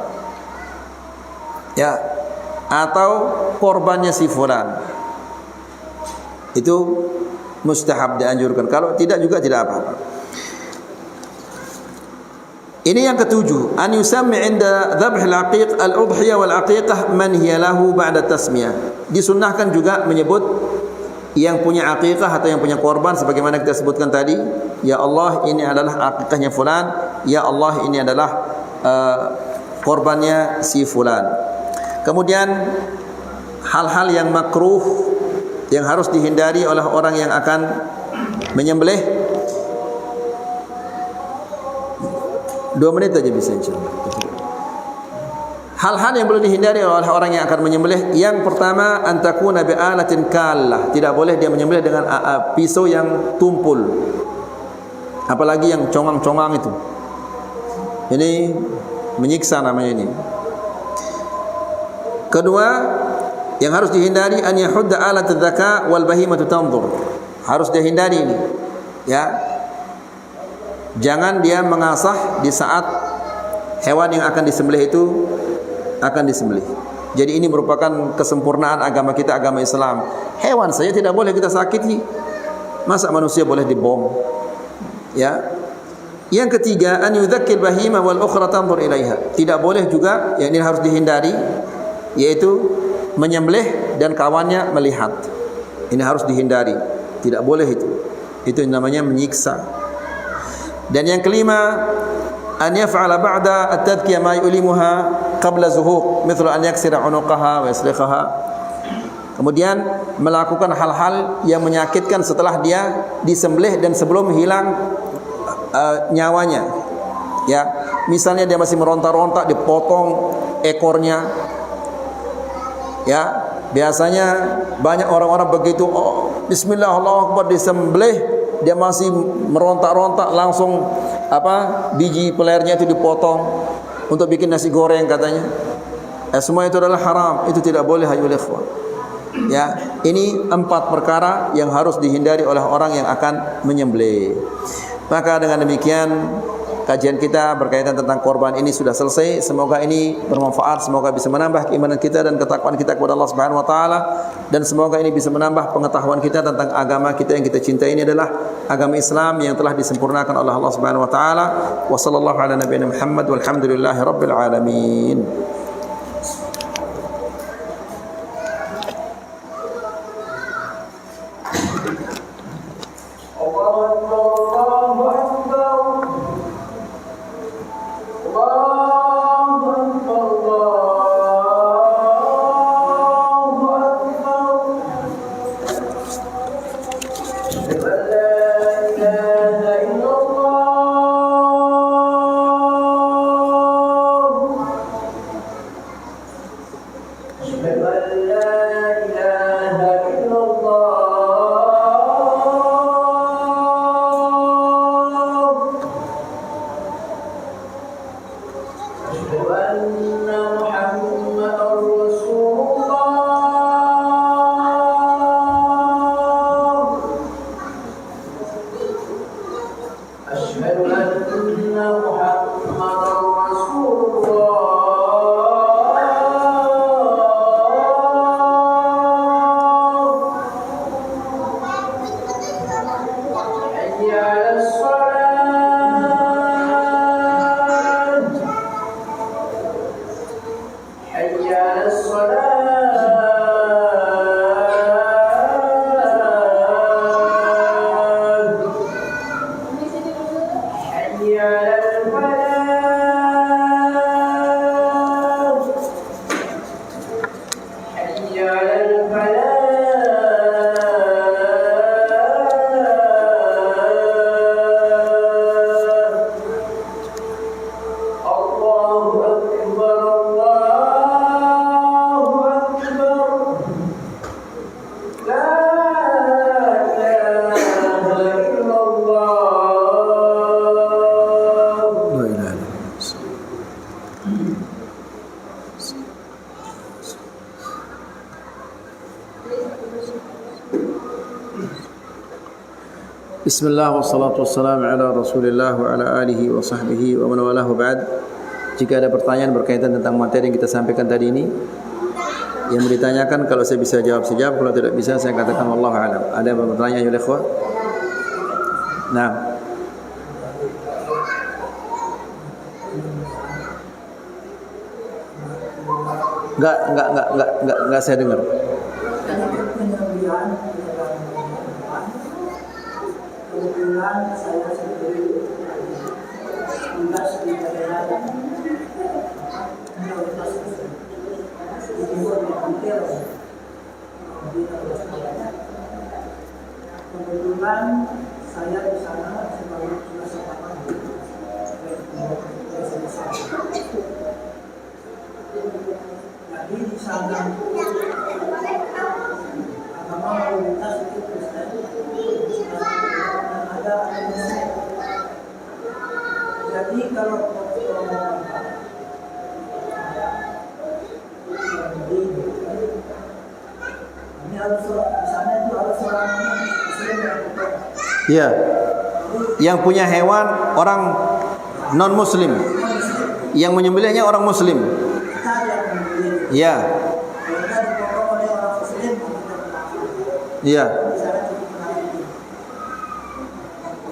Ya, atau korbannya si fulan. Itu mustahab, dianjurkan. Kalau tidak juga tidak apa-apa. Ini yang ketujuh, an yusammi 'inda dzabhil aqiq al-udhiyah wal aqiqah man hiya lahu ba'da tasmiyah. Disunnahkan juga menyebut yang punya aqiqah atau yang punya korban sebagaimana kita sebutkan tadi, ya Allah ini adalah aqiqahnya fulan, ya Allah ini adalah korbannya si fulan. Kemudian hal-hal yang makruh yang harus dihindari oleh orang yang akan menyembelih. 2 menit aja bisa insyaallah. Hal-hal yang perlu dihindari oleh orang yang akan menyembelih, yang pertama antakuna bi'alatin kallah. Tidak boleh dia menyembelih dengan pisau yang tumpul, apalagi yang congang-congang itu. Ini menyiksa namanya ini. Kedua, yang harus dihindari an yahudda alat dzaka wal bahimatu tanzur. Harus dihindari ini. Ya. Jangan dia mengasah di saat hewan yang akan disembelih itu akan disembelih. Jadi ini merupakan kesempurnaan agama kita, agama Islam. Hewan saja tidak boleh kita sakiti, masa manusia boleh dibom? Ya. Yang ketiga, an yudzakkil bahima wal ukhra tanzur ilaiha. Tidak boleh juga, yang ini harus dihindari, yaitu menyembelih dan kawannya melihat. Ini harus dihindari. Tidak boleh itu. Itu namanya menyiksa. Dan yang kelima, an yaf'ala ba'da at-tadhkiyah ma yulimuha qabla zuhuq, mithlu an yaksira 'unuqaha wa yasriqaha. Kemudian melakukan hal-hal yang menyakitkan setelah dia disembelih dan sebelum hilang nyawanya. Ya, misalnya dia masih meronta-ronta, dipotong ekornya, Ya, biasanya banyak orang-orang begitu, oh, Bismillah Allahu Akbar disembelih, dia masih merontak-rontak, langsung biji pelernya itu dipotong untuk bikin nasi goreng katanya. Semua itu adalah haram, itu tidak boleh ayyuhal ikhwah. Ya, ini 4 perkara yang harus dihindari oleh orang yang akan menyembelih. Maka dengan demikian kajian kita berkaitan tentang korban ini sudah selesai. Semoga ini bermanfaat, semoga bisa menambah keimanan kita dan ketakwaan kita kepada Allah Subhanahu wa taala, dan semoga ini bisa menambah pengetahuan kita tentang agama kita yang kita cintai. Ini adalah agama Islam yang telah disempurnakan oleh Allah Subhanahu wa taala. Wa sallallahu ala nabiyina Muhammad walhamdulillahi rabbil alamin. Bismillah wassalatu wassalamu ala Rasulillah wa ala alihi wa sahbihi wa man walahu ba'd. Jika ada pertanyaan berkaitan tentang materi yang kita sampaikan tadi ini yang mau ditanyakan, kalau saya bisa jawab saya jawab, kalau tidak bisa saya katakan wallahu a'lam. Ada apa pertanyaan ya ikhwah? Nah. Enggak saya dengar. Kebetulan saya sendiri tugas di daerah minoritas di timur hampir kebetulan saya di sana sebagai tugas sepakat jadi di sana agama mayoritas itu Kristen. Jadi kalau ini harus di sana itu harus orang Muslim ya. Yang punya hewan orang non Muslim, yang menyembelihnya orang Muslim. Ya. Ya.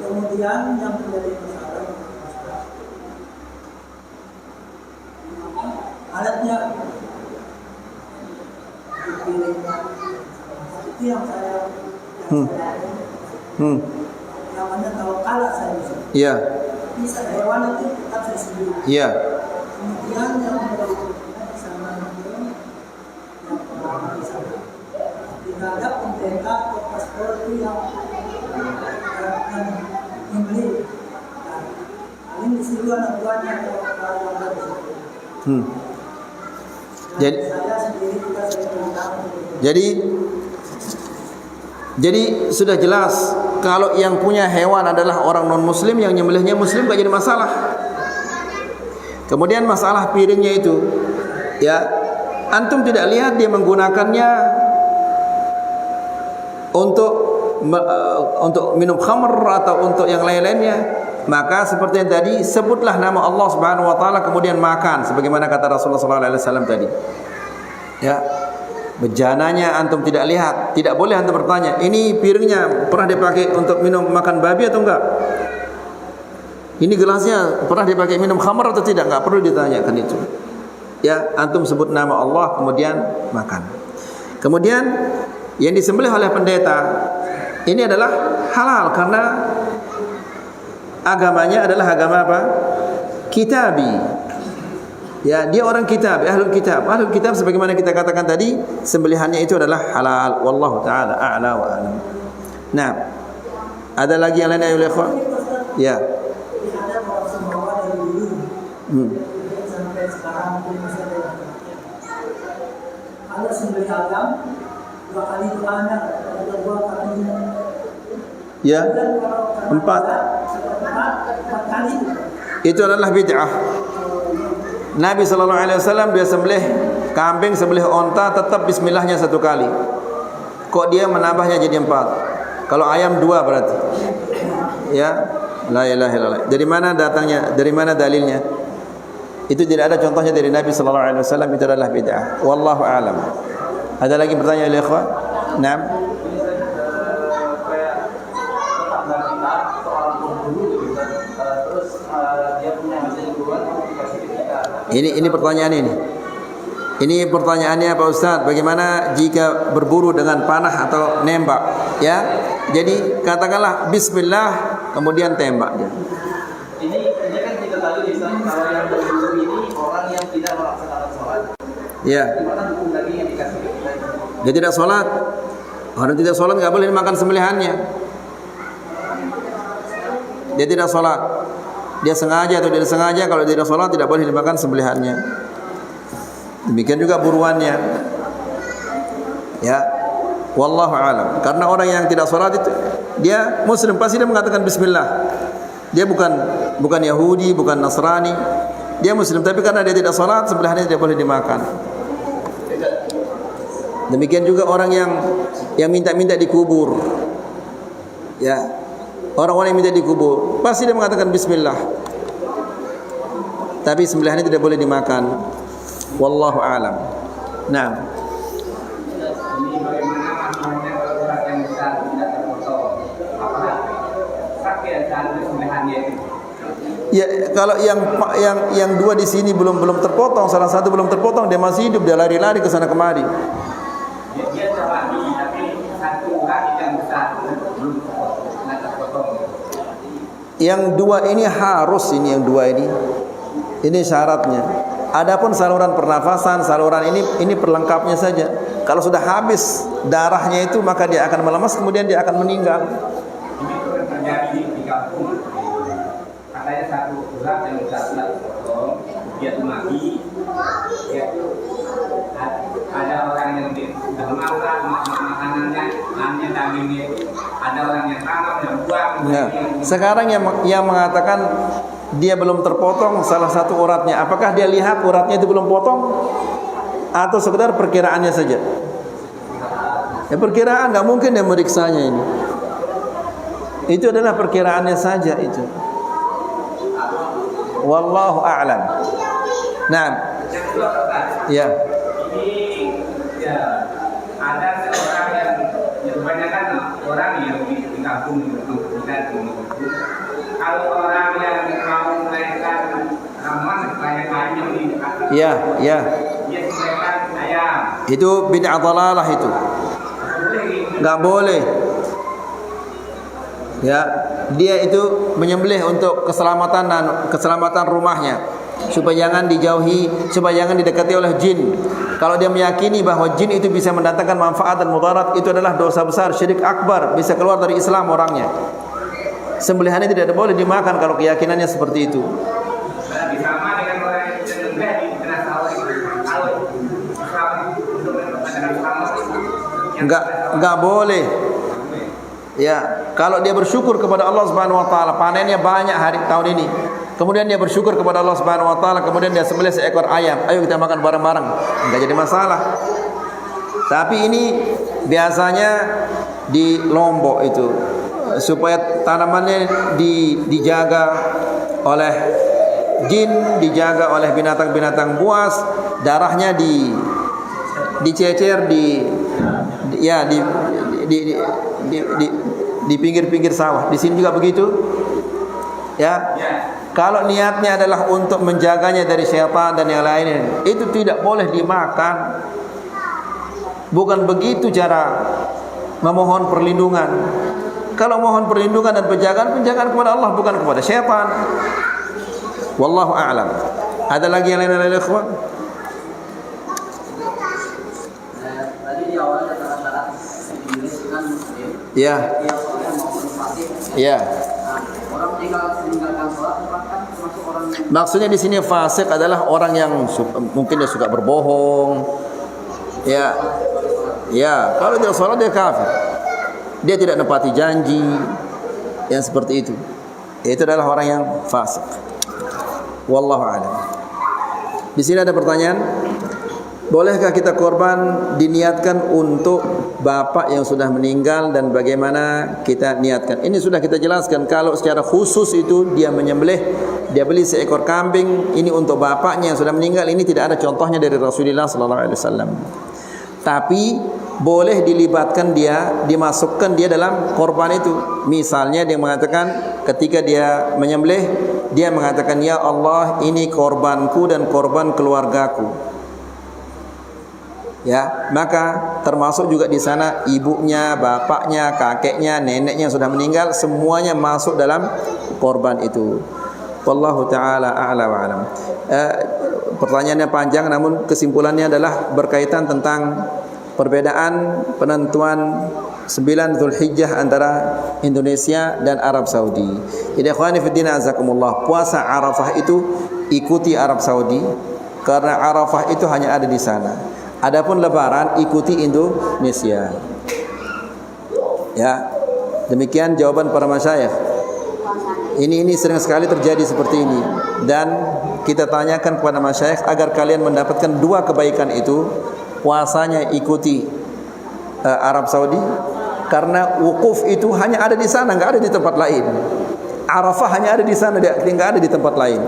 Kemudian yang menjadi masalah alatnya dipiring itu yang saya yang mana kalau kalah saya bisa. Iya. Bisa hewan itu tetap saya sendiri. Iya. Kemudian yang menjadi di sana yang pertama di sana tidak ada pemerintah atau paspor itu yang membeli. Ini disuruh anak buahnya kalau jadi Jadi sudah jelas kalau yang punya hewan adalah orang non muslim, yang nyembelihnya muslim gak jadi masalah. Kemudian masalah piringnya itu, ya, antum tidak lihat dia menggunakannya untuk minum khamr atau untuk yang lain-lainnya, maka seperti yang tadi, sebutlah nama Allah Subhanahu wa taala kemudian makan sebagaimana kata Rasulullah sallallahu alaihi wasallam tadi. Ya. Bejananya antum tidak lihat, tidak boleh antum bertanya, ini piringnya pernah dipakai untuk minum makan babi atau enggak? Ini gelasnya pernah dipakai minum khamr atau tidak? Enggak perlu ditanyakan itu. Ya, antum sebut nama Allah kemudian makan. Kemudian yang disembelih oleh pendeta ini adalah halal karena agamanya adalah agama apa? Kitabi. Ya, dia orang kitab, ahlul kitab. Ahlul kitab sebagaimana kita katakan tadi, sembelihannya itu adalah halal. Wallahu taala a'la wa a'lam. Nah, ada lagi yang lain ya, ikhwan? Ya. Kalau sembelih ayam 2 kali itu anak atau 2 kali. Ya. 4 kali. Itu adalah bid'ah. Nabi SAW dia sembelih kambing, sembelih onta, tetap bismillahnya 1 kali. Kok dia menambahnya jadi 4? Kalau ayam 2 berarti. Ya, la ilaha illallah. Dari mana datangnya? Dari mana dalilnya? Itu tidak ada contohnya dari Nabi SAW. Itu adalah bid'ah. Wallahu a'lam. Ada lagi pertanyaan ya ikhwan? Naam. Ini pertanyaan ini. Ini pertanyaannya Pak Ustaz, bagaimana jika berburu dengan panah atau nembak? Ya, jadi katakanlah Bismillah kemudian tembak. Ini kan kita tahu Islam kalau yang berburu ini orang yang tidak melaksanakan sholat. Ya. Gimana hukum lagi yang dikasih kita? Dia tidak sholat. Orang tidak sholat nggak boleh makan sembelihannya. Dia tidak sholat. Dia sengaja atau tidak sengaja, kalau tidak sholat tidak boleh dimakan sembelihannya. Demikian juga buruannya. Ya, wallahu alam. Karena orang yang tidak sholat itu dia Muslim, pasti dia mengatakan Bismillah. Dia bukan Yahudi, bukan Nasrani. Dia Muslim, tapi karena dia tidak sholat, sembelihannya tidak boleh dimakan. Demikian juga orang yang minta-minta dikubur. Ya. Orang-orang yang minta dikubur pasti dia mengatakan Bismillah, tapi sembelihannya tidak boleh dimakan. Wallahu a'lam. Nah, Ini bagaimana masalahnya kalau urat yang besar tidak terpotong? Apakah sakit saat sembelihannya itu? ya kalau yang 2 di sini belum terpotong, salah satu belum terpotong, dia masih hidup, dia lari-lari ke sana kemari. Dia terbagi, tapi satu urat yang besar belum terpotong. Yang 2 ini harus, yang 2 ini syaratnya. Adapun saluran pernafasan, saluran ini perlengkapnya saja. Kalau sudah habis darahnya itu, maka dia akan melemas, kemudian dia akan meninggal. Ini pernah terjadi di kampung. Katanya satu urat yang besar tidak terpotong, dia mati. Ya. Ada orang yang sudah masak makanannya, hanya dagingnya itu. Ada orang yang tanam dan buang. Ya. Sekarang yang mengatakan dia belum terpotong salah satu uratnya, apakah dia lihat uratnya itu belum potong atau sekedar perkiraannya saja? Ya, perkiraan, nggak mungkin dia meriksanya ini. Itu adalah perkiraannya saja itu. Wallahu a'lam. Nah, ya. Ini ya ada seorang yang kebanyakan orang yang di kampung kita kalau orang yang mau melahirkan ramuan kayak ayam ini, Ya. dia sembelihkan ayam. Itu bid'ah dhalalah itu. Enggak boleh. Ya, dia itu menyembelih untuk keselamatan rumahnya, supaya jangan dijauhi, supaya jangan didekati oleh jin. Kalau dia meyakini bahwa jin itu bisa mendatangkan manfaat dan mudarat, itu adalah dosa besar, syirik akbar, bisa keluar dari Islam orangnya. Sembelihannya tidak boleh dimakan kalau keyakinannya seperti itu. Sama dengan orang yang menyembelih di jenazah enggak boleh. Ya, kalau dia bersyukur kepada Allah Subhanahu wa taala, panennya banyak hari tahun ini. Kemudian dia bersyukur kepada Allah Subhanahu wa taala, kemudian dia sembelih seekor ayam. Ayo kita makan bareng-bareng. Enggak jadi masalah. Tapi ini biasanya di Lombok itu supaya tanamannya dijaga oleh jin, dijaga oleh binatang-binatang buas, darahnya dicecer di pinggir-pinggir sawah. Di sini juga begitu. Ya. Kalau niatnya adalah untuk menjaganya dari syaitan dan yang lainnya, itu tidak boleh dimakan. Bukan begitu cara memohon perlindungan. Kalau mohon perlindungan dan penjagaan kepada Allah, bukan kepada syaitan. Wallahu a'lam. Ada lagi yang lain dari ikhwan? Tadi di awal kata syarat Inggris kan muslim. Ya. Dia soalnya maupun fasik. Ya. Orang tinggal meninggalkan sholat kan termasuk orang yang Maksudnya di sini fasik adalah orang yang mungkin dia suka berbohong. Ya. Ya, kalau dia sholat dia kafir. Dia tidak nepati janji. Yang seperti itu. Itu adalah orang yang fasik. Wallahu a'lam. Di sini ada pertanyaan, bolehkah kita korban diniatkan untuk bapak yang sudah meninggal dan bagaimana kita niatkan? Ini sudah kita jelaskan. Kalau secara khusus itu dia menyembelih, dia beli seekor kambing ini untuk bapaknya yang sudah meninggal, ini tidak ada contohnya dari Rasulullah sallallahu alaihi wasallam. Tapi boleh dilibatkan dia, dimasukkan dia dalam korban itu. Misalnya dia mengatakan ketika dia menyembelih, dia mengatakan, ya Allah, ini korbanku dan korban keluargaku. Ya, maka termasuk juga di sana ibunya, bapaknya, kakeknya, neneknya yang sudah meninggal, semuanya masuk dalam korban itu. Wallahu taala a'la wa alam. Pertanyaannya panjang, namun kesimpulannya adalah berkaitan tentang perbedaan penentuan 9 Zulhijjah antara Indonesia dan Arab Saudi. Jadi ikhwani fiddin azakumullah, puasa Arafah itu ikuti Arab Saudi karena Arafah itu hanya ada di sana. Adapun lebaran ikuti Indonesia. Ya. Demikian jawaban para masyayikh. Ini sering sekali terjadi seperti ini, dan kita tanyakan kepada masyayikh agar kalian mendapatkan dua kebaikan itu. Puasanya ikuti Arab Saudi karena wukuf itu hanya ada di sana, enggak ada di tempat lain. Arafah hanya ada di sana, enggak ada di tempat lain.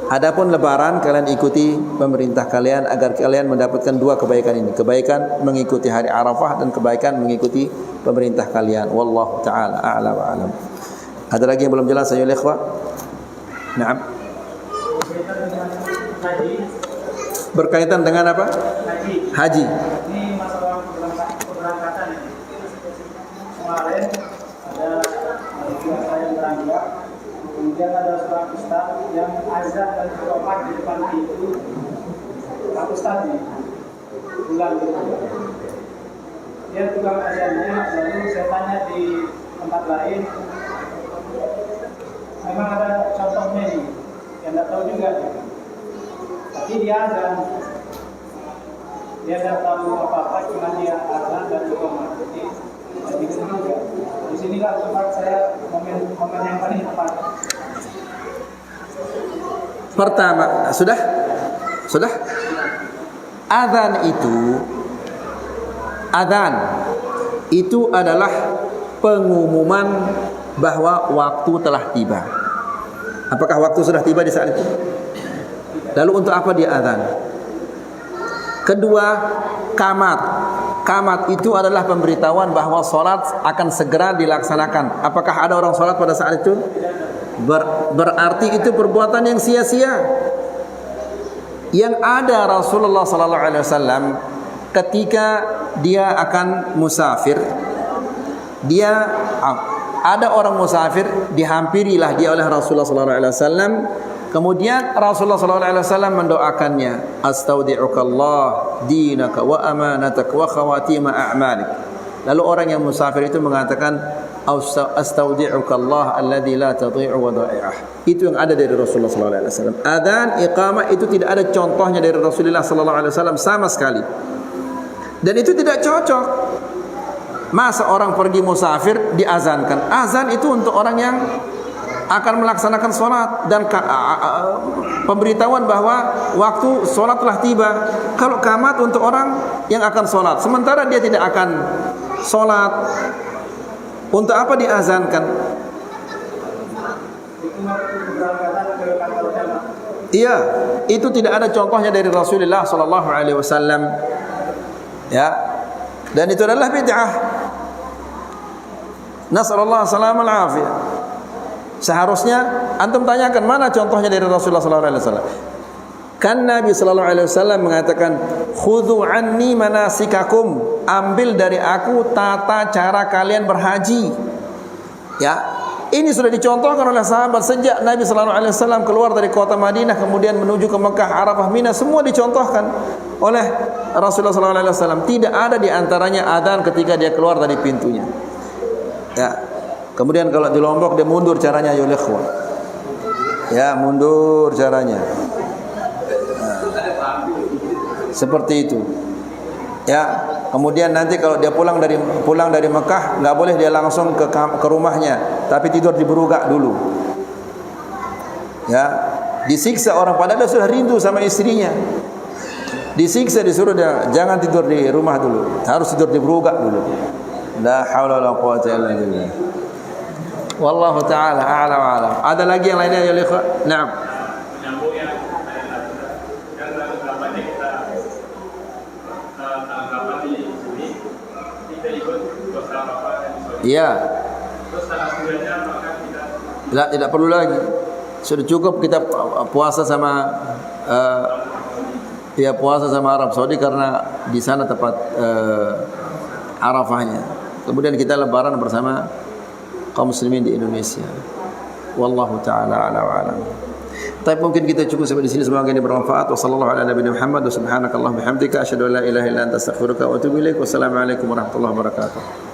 Adapun lebaran kalian ikuti pemerintah kalian agar kalian mendapatkan dua kebaikan ini. Kebaikan mengikuti hari Arafah dan kebaikan mengikuti pemerintah kalian. Wallahu taala a'la wa alam. Ada lagi yang belum jelas ayo ikhwah? Naam. Berkaitan dengan apa? Haji. Ini masalah keberangkatan ini. Kemarin ada saya yang berangkat, kemudian ada seorang ustaz yang azan dan berobat di depan itu. Pak Ustaz ini pulang gitu. Dia tukang azannya, lalu saya tanya di tempat lain, memang ada contohnya nih, yang tidak tahu juga. Tapi dia azan. Dia tidak tahu apa-apa, cuma dia azan dan juga mengikuti. Jadi juga di sini lah tempat saya momen yang paling tepat. Pertama, sudah? Azan itu adalah pengumuman bahwa waktu telah tiba. Apakah waktu sudah tiba di saat itu? Lalu untuk apa dia azan? Kedua, qamat. Qamat itu adalah pemberitahuan bahwa salat akan segera dilaksanakan. Apakah ada orang salat pada saat itu? Berarti itu perbuatan yang sia-sia. Yang ada Rasulullah sallallahu alaihi wasallam ketika dia akan musafir, ada orang musafir, dihampirilah dia oleh Rasulullah sallallahu alaihi wasallam. Kemudian Rasulullah sallallahu alaihi wasallam mendoakannya, astaudi'ukallah dinaka wa amanatak wa khawatima a'malik. Lalu orang yang musafir itu mengatakan, astaudi'ukallah alladzi la tadhi'u wadai'ah. Itu yang ada dari Rasulullah sallallahu alaihi wasallam. Adzan, iqamah itu tidak ada contohnya dari Rasulullah sallallahu alaihi wasallam sama sekali. Dan itu tidak cocok. Masa orang pergi musafir diazankan? Azan itu untuk orang yang akan melaksanakan sholat dan pemberitahuan bahwa waktu sholat telah tiba. Kalau qamat untuk orang yang akan sholat, sementara dia tidak akan sholat, untuk apa diazankan? Iya, itu tidak ada contohnya dari Rasulullah sallallahu alaihi wasallam. Ya. Dan itu adalah bid'ah. Nasallallahu salam al-afiyah. Seharusnya antum tanyakan mana contohnya dari Rasulullah sallallahu alaihi wasallam. Kan Nabi sallallahu alaihi wasallam mengatakan, "Khudhu anni manasikakum." Ambil dari aku tata cara kalian berhaji. Ya. Ini sudah dicontohkan oleh sahabat sejak Nabi sallallahu alaihi wasallam keluar dari kota Madinah kemudian menuju ke Mekah, Arafah, Mina, semua dicontohkan oleh Rasulullah sallallahu alaihi wasallam. Tidak ada di antaranya adzan ketika dia keluar dari pintunya. Ya. Kemudian kalau di Lombok dia mundur caranya, ya ikhwan. Ya, mundur caranya. Seperti itu. Ya. Kemudian nanti kalau dia pulang dari Mekah, nggak boleh dia langsung ke rumahnya, tapi tidur di berugak dulu. Ya, disiksa orang padahal dia sudah rindu sama istrinya. Disiksa, disuruh dia jangan tidur di rumah dulu, harus tidur di berugak dulu. La haula wala quwwata illa billah. Wallahu taala a'lam wa a'lam. Ada lagi yang lainnya ya ikhwan? Naam. Iya. Tidak perlu lagi. Sudah cukup kita puasa sama puasa sama Arab Saudi karena di sana tempat Arafahnya. Kemudian kita lebaran bersama kaum muslimin di Indonesia. Wallahu taala a'la wa a'lam. Tapi mungkin kita cukup sampai di sini, semoga ini bermanfaat. Wassallallahu ala nabiyina Muhammad wa subhanakallahumma bihamdika asyhadu an la ilaha illa anta astaghfiruka wa atubu ilaik. Wassalamualaikum warahmatullahi wabarakatuh.